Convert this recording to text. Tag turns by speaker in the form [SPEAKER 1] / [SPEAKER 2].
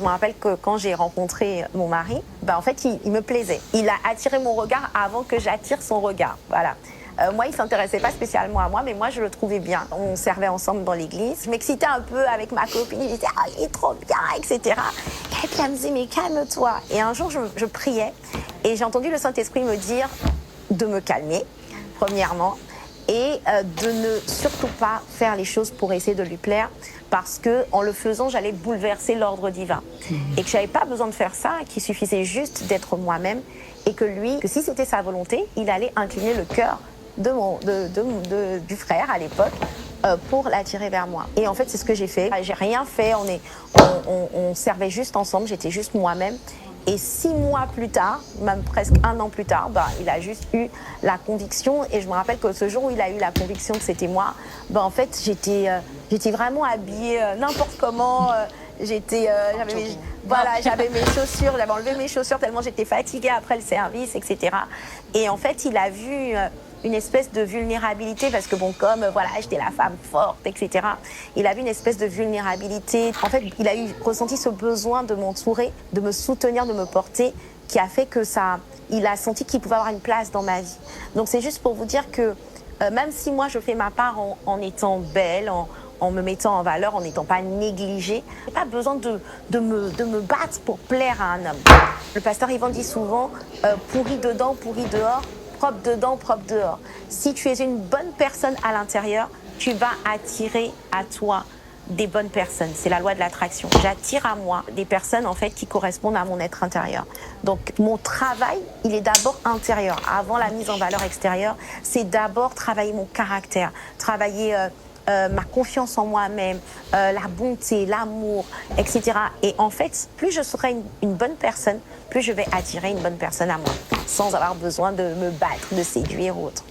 [SPEAKER 1] Je me rappelle que quand j'ai rencontré mon mari, en fait, il me plaisait. Il a attiré mon regard avant que j'attire son regard. Voilà. Moi, il ne s'intéressait pas spécialement à moi, mais moi, je le trouvais bien. On servait ensemble dans l'église. Je m'excitais un peu avec ma copine. Je disais, ah, il est trop bien, etc. Et puis, elle me disait, mais calme-toi. Et un jour, je priais et j'ai entendu le Saint-Esprit me dire de me calmer, premièrement, et de ne surtout pas faire les choses pour essayer de lui plaire, parce que en le faisant, j'allais bouleverser l'ordre divin. Et que je n'avais pas besoin de faire ça, qu'il suffisait juste d'être moi-même, et que lui, que si c'était sa volonté, il allait incliner le cœur du frère à l'époque pour l'attirer vers moi. Et en fait, c'est ce que j'ai fait. J'ai rien fait, on servait juste ensemble, j'étais juste moi-même. Et 6 mois plus tard, même presque 1 an plus tard, il a juste eu la conviction. Et je me rappelle que ce jour où il a eu la conviction que c'était moi, en fait, j'étais vraiment habillée n'importe comment. J'avais mes chaussures, j'avais enlevé mes chaussures tellement j'étais fatiguée après le service, etc. Et en fait, il a vu une espèce de vulnérabilité, parce que comme j'étais la femme forte, etc. Il a vu une espèce de vulnérabilité. En fait, il a ressenti ce besoin de m'entourer, de me soutenir, de me porter, qui a fait que il a senti qu'il pouvait avoir une place dans ma vie. Donc c'est juste pour vous dire que même si moi je fais ma part en étant belle, en me mettant en valeur, en n'étant pas négligée, j'ai pas besoin de me battre pour plaire à un homme. Le pasteur Yvan dit souvent pourri dedans, pourri dehors, propre dedans, propre dehors. Si tu es une bonne personne à l'intérieur, tu vas attirer à toi des bonnes personnes. C'est la loi de l'attraction. J'attire à moi des personnes en fait qui correspondent à mon être intérieur. Donc mon travail, il est d'abord intérieur. Avant la mise en valeur extérieure, c'est d'abord travailler mon caractère, travailler ma confiance en moi-même, la bonté, l'amour, etc. Et en fait, plus je serai une bonne personne, plus je vais attirer une bonne personne à moi, sans avoir besoin de me battre, de séduire ou autre.